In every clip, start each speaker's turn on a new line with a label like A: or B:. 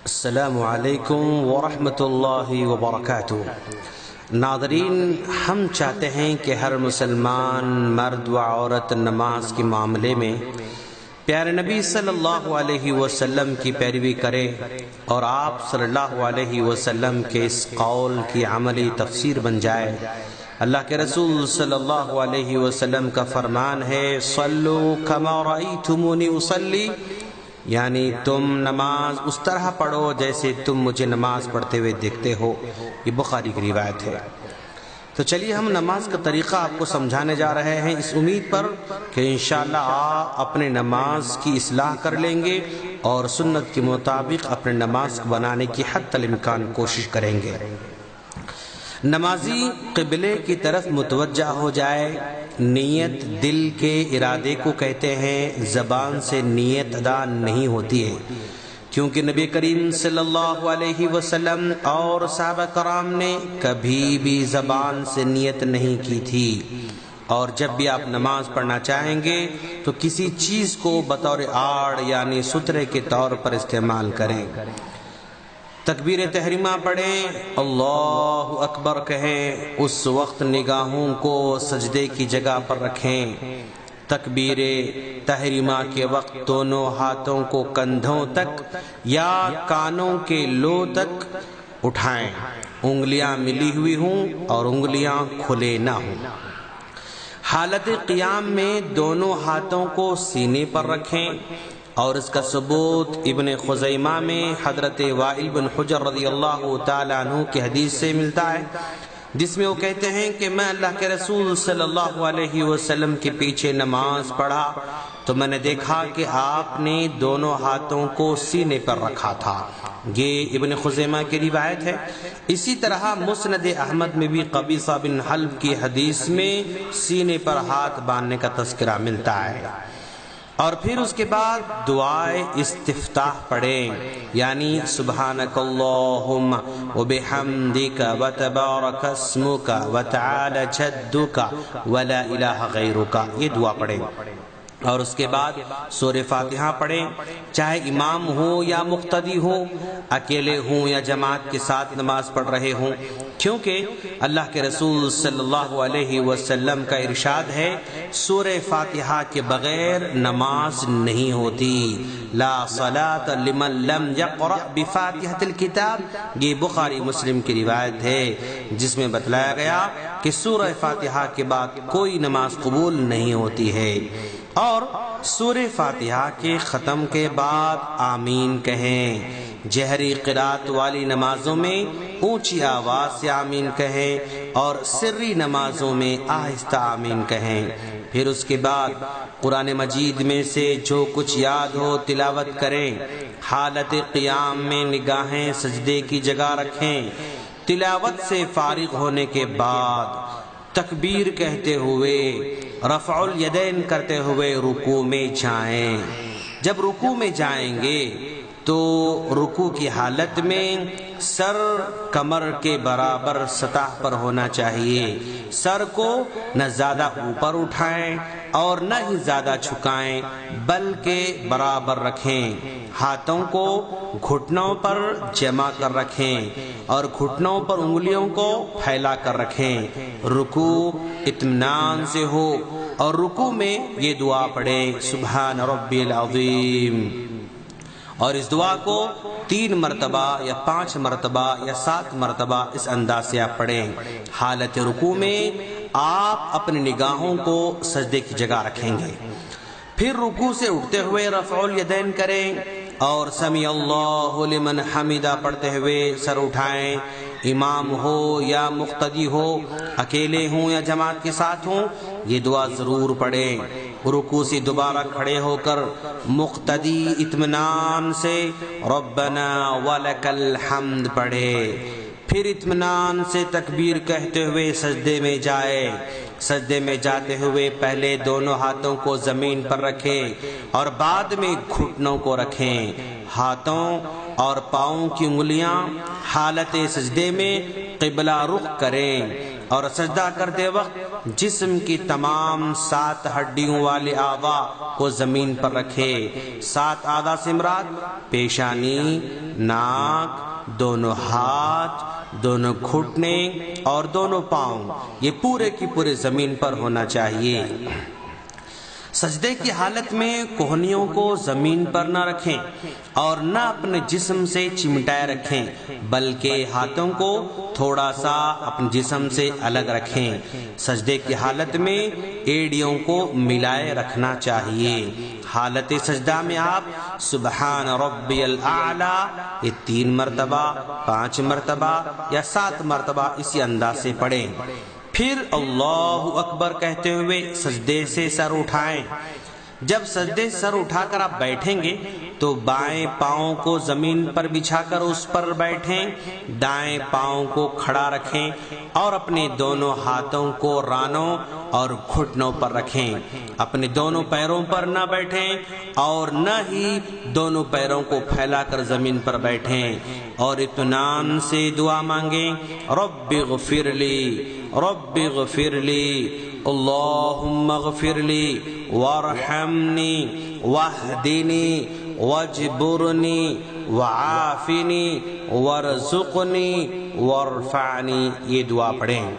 A: السلام علیکم ورحمۃ اللہ وبرکاتہ۔ ناظرین، ہم چاہتے ہیں کہ ہر مسلمان مرد و عورت نماز کے معاملے میں پیارے نبی صلی اللہ علیہ وسلم کی پیروی کرے اور آپ صلی اللہ علیہ وسلم کے اس قول کی عملی تفسیر بن جائے۔ اللہ کے رسول صلی اللہ علیہ وسلم کا فرمان ہے، صلو کما رأیتمونی اصلی، یعنی تم نماز اس طرح پڑھو جیسے تم مجھے نماز پڑھتے ہوئے دیکھتے ہو۔ یہ بخاری کی روایت ہے۔ تو چلیے ہم نماز کا طریقہ آپ کو سمجھانے جا رہے ہیں، اس امید پر کہ انشاءاللہ آپ اپنے نماز کی اصلاح کر لیں گے اور سنت کے مطابق اپنے نماز کو بنانے کی حتی الامکان کوشش کریں گے۔ نمازی قبلے کی طرف متوجہ ہو جائے۔ نیت دل کے ارادے کو کہتے ہیں، زبان سے نیت ادا نہیں ہوتی ہے، کیونکہ نبی کریم صلی اللہ علیہ وسلم اور صحابہ کرام نے کبھی بھی زبان سے نیت نہیں کی تھی۔ اور جب بھی آپ نماز پڑھنا چاہیں گے تو کسی چیز کو بطور آڑ یعنی سترے کے طور پر استعمال کریں۔ تکبیر تحریمہ پڑھیں، اللہ اکبر کہیں، اس وقت نگاہوں کو سجدے کی جگہ پر رکھیں۔ تکبیر تحریمہ کے وقت دونوں ہاتھوں کو کندھوں تک یا کانوں کے لو تک اٹھائیں، انگلیاں ملی ہوئی ہوں اور انگلیاں کھلے نہ ہوں۔ حالت قیام میں دونوں ہاتھوں کو سینے پر رکھیں، اور اس کا ثبوت ابن خزیمہ میں حضرت وائل بن حجر رضی اللہ تعالیٰ عنہ کی حدیث سے ملتا ہے، جس میں وہ کہتے ہیں کہ میں اللہ کے رسول صلی اللہ علیہ وسلم کے پیچھے نماز پڑھا تو میں نے دیکھا کہ آپ نے دونوں ہاتھوں کو سینے پر رکھا تھا۔ یہ ابن خزیمہ کی روایت ہے۔ اسی طرح مسند احمد میں بھی قبیصہ بن حلب کی حدیث میں سینے پر ہاتھ باندھنے کا تذکرہ ملتا ہے۔ اور پھر اس کے بعد دعائے استفتاح پڑھیں، یعنی سبحانک اللہم وبحمدک وتبارک اسمک وتعالی جدک ولا الہ غیرک، یہ دعا پڑھیں۔ اور اس کے بعد سورہ فاتحہ پڑھیں، چاہے امام ہو یا مقتدی ہو، اکیلے ہوں یا جماعت کے ساتھ نماز پڑھ رہے ہوں، کیونکہ اللہ کے رسول صلی اللہ علیہ وسلم کا ارشاد ہے، سورہ فاتحہ کے بغیر نماز نہیں ہوتی۔ لا صلاۃ لمن لم یقرأ بفاتحۃ الکتاب، یہ بخاری مسلم کی روایت ہے، جس میں بتلایا گیا کہ سورہ فاتحہ کے بعد کوئی نماز قبول نہیں ہوتی ہے۔ اور سورہ فاتحہ کے ختم کے بعد آمین کہیں۔ جہری قرات والی نمازوں میں اونچی آواز سے آمین کہیں اور سری نمازوں میں آہستہ آمین کہیں۔ پھر اس کے بعد قرآن مجید میں سے جو کچھ یاد ہو تلاوت کریں۔ حالت قیام میں نگاہیں سجدے کی جگہ رکھیں۔ تلاوت سے فارغ ہونے کے بعد تکبیر کہتے ہوئے رفع الیدین کرتے ہوئے رکوع میں جائیں۔ جب رکوع میں جائیں گے تو رکوع کی حالت میں سر کمر کے برابر سطح پر ہونا چاہیے۔ سر کو نہ زیادہ اوپر اٹھائیں اور نہ ہی زیادہ جھکائیں، بلکہ برابر رکھیں۔ ہاتھوں کو گھٹنوں پر جمع کر رکھیں اور گھٹنوں پر انگلیوں کو پھیلا کر رکھیں۔ رکوع اطمینان سے ہو اور رکوع میں یہ دعا پڑھیں، سبحان ربی العظیم، اور اس دعا کو 3 مرتبہ یا 5 مرتبہ یا 7 مرتبہ اس انداز سے آپ پڑھیں۔ حالت رکوع میں آپ اپنی نگاہوں کو سجدے کی جگہ رکھیں گے۔ پھر رکوع سے اٹھتے ہوئے رفع الیدین کریں اور سمیع اللہ لمن حمدہ پڑھتے ہوئے سر اٹھائیں۔ امام ہو یا مقتدی ہو، اکیلے ہوں یا جماعت کے ساتھ ہوں، یہ دعا ضرور پڑھیں۔ رکوع سے دوبارہ کھڑے ہو کر مقتدی اطمینان سے ربنا ولک الحمد پڑھے۔ پھر اطمینان سے تکبیر کہتے ہوئے سجدے میں جائے۔ سجدے میں جاتے ہوئے پہلے دونوں ہاتھوں کو زمین پر رکھیں اور بعد میں گھٹنوں کو رکھیں۔ ہاتھوں اور پاؤں کی انگلیاں حالت سجدے میں قبلہ رخ کریں اور سجدہ کرتے وقت جسم کی تمام 7 ہڈیوں والے اعضاء کو زمین پر رکھے۔ 7 اعضاء سے مراد پیشانی، ناک، دونوں ہاتھ، دونوں گھٹنے اور دونوں پاؤں، یہ پورے کی پورے زمین پر ہونا چاہیے۔ سجدے کی حالت میں کوہنیوں کو زمین پر نہ رکھیں اور نہ اپنے جسم سے چمٹائے رکھیں، بلکہ ہاتھوں کو تھوڑا سا اپنے جسم سے الگ رکھیں۔ سجدے کی حالت میں ایڑیوں کو ملائے رکھنا چاہیے۔ حالت سجدہ میں آپ سبحان ربی الاعلی یہ 3 مرتبہ، 5 مرتبہ یا 7 مرتبہ اسی انداز سے پڑھیں۔ پھر اللہ اکبر کہتے ہوئے سجدے سے سر اٹھائیں۔ جب سجدے سر اٹھا کر آپ بیٹھیں گے تو بائیں پاؤں کو زمین پر بچھا کر اس پر بیٹھیں، دائیں پاؤں کو کھڑا رکھیں اور اپنے دونوں ہاتھوں کو رانوں اور گھٹنوں پر رکھیں۔ اپنے دونوں پیروں پر نہ بیٹھیں اور نہ ہی دونوں پیروں کو پھیلا کر زمین پر بیٹھیں، اور اطمینان سے دعا مانگیں، رب اغفر لی، رب اغفر لی، اللہم اغفر لی وارحمنی واہدنی واجبرنی وعافنی وارزقنی وارفعنی، یہ دعا پڑھیں۔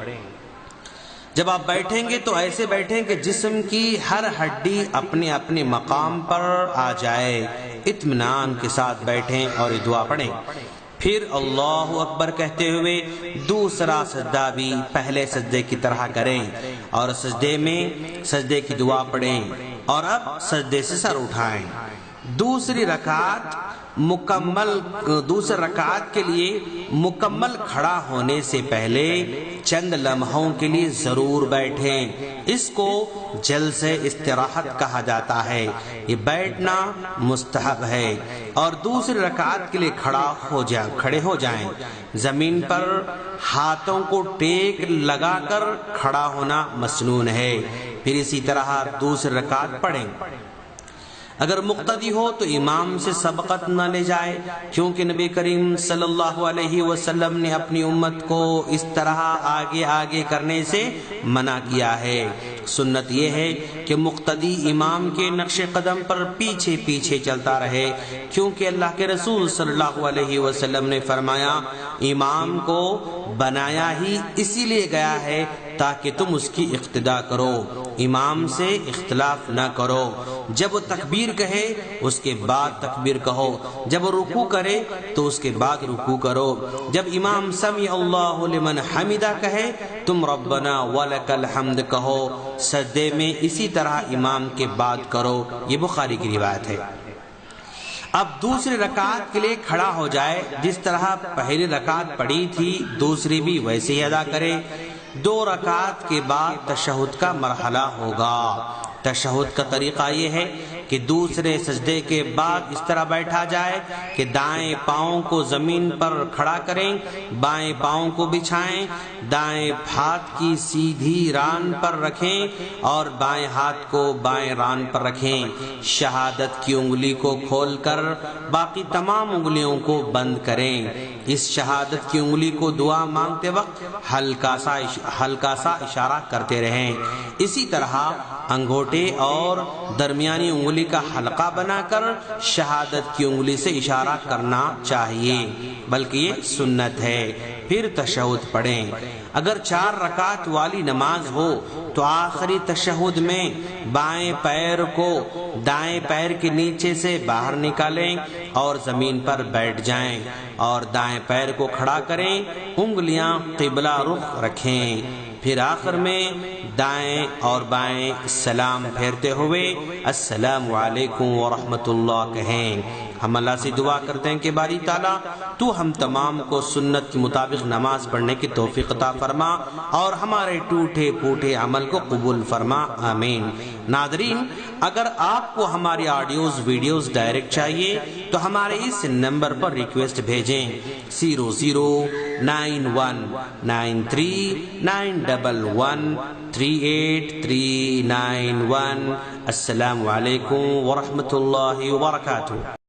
A: جب آپ بیٹھیں گے تو ایسے بیٹھیں کہ جسم کی ہر ہڈی اپنے اپنے مقام پر آ جائے، اطمینان کے ساتھ بیٹھیں اور یہ دعا پڑھیں۔ پھر اللہ اکبر کہتے ہوئے دوسرا سجدہ بھی پہلے سجدے کی طرح کریں اور سجدے میں سجدے کی دعا پڑھیں، اور اب سجدے سے سر اٹھائیں۔ دوسری رکعت کے لیے مکمل کھڑا ہونے سے پہلے چند لمحوں کے لیے ضرور بیٹھیں۔ اس کو جلسہ استراحت کہا جاتا ہے، یہ بیٹھنا مستحب ہے۔ اور دوسری رکعت کے لیے کھڑے ہو جائیں۔ زمین پر ہاتھوں کو ٹیک لگا کر کھڑا ہونا مسنون ہے۔ پھر اسی طرح دوسری رکعت پڑھیں۔ اگر مقتدی ہو تو امام سے سبقت نہ لے جائے، کیونکہ نبی کریم صلی اللہ علیہ وسلم نے اپنی امت کو اس طرح آگے آگے کرنے سے منع کیا ہے۔ سنت یہ ہے کہ مقتدی امام کے نقش قدم پر پیچھے پیچھے چلتا رہے، کیونکہ اللہ کے رسول صلی اللہ علیہ وسلم نے فرمایا، امام کو بنایا ہی اسی لیے گیا ہے تاکہ تم اس کی اقتداء کرو، امام سے اختلاف نہ کرو۔ جب وہ تکبیر کہے اس کے بعد تکبیر کہو، جب وہ رکوع کرے تو اس کے بعد رکوع کرو، جب امام سمع اللہ لمن حمدہ کہے تم ربنا ولک الحمد کہو، سجدے میں اسی طرح امام کے بعد کرو، یہ بخاری کی روایت ہے۔ اب دوسری رکعت کے لیے کھڑا ہو جائے، جس طرح پہلی رکعت پڑھی تھی دوسری بھی ویسے ہی ادا کرے۔ 2 رکعت کے بعد تشہد کا مرحلہ ہوگا۔ تشہد کا طریقہ یہ ہے کہ دوسرے سجدے کے بعد اس طرح بیٹھا جائے کہ دائیں پاؤں کو زمین پر کھڑا کریں، بائیں پاؤں کو بچھائیں، دائیں ہاتھ کی سیدھی ران پر رکھیں اور بائیں ہاتھ کو بائیں ران پر رکھیں۔ شہادت کی انگلی کو کھول کر باقی تمام انگلیوں کو بند کریں۔ اس شہادت کی انگلی کو دعا مانگتے وقت ہلکا سا اشارہ کرتے رہیں۔ اسی طرح انگوٹھے اور درمیانی انگلی کا حلقہ بنا کر شہادت کی انگلی سے اشارہ کرنا چاہیے، بلکہ یہ سنت ہے۔ پھر تشہد پڑھیں۔ اگر 4 رکعت والی نماز ہو تو آخری تشہد میں بائیں پیر کو دائیں پیر کے نیچے سے باہر نکالیں اور زمین پر بیٹھ جائیں اور دائیں پیر کو کھڑا کریں، انگلیاں قبلہ رخ رکھیں۔ پھر آخر میں دائیں اور بائیں سلام پھیرتے ہوئے السلام علیکم ورحمۃ اللہ کہیں۔ ہم اللہ سے دعا کرتے ہیں کہ باری تعالیٰ تو ہم تمام کو سنت کے مطابق نماز پڑھنے کی توفیق عطا فرما اور ہمارے ٹوٹے پھوٹے عمل کو قبول فرما، آمین۔ ناظرین، اگر آپ کو ہماری آڈیوز ویڈیوز ڈائریکٹ چاہیے تو ہمارے اس نمبر پر ریکویسٹ بھیجیں 009113113839 السلام علیکم ورحمۃ اللہ وبرکاتہ۔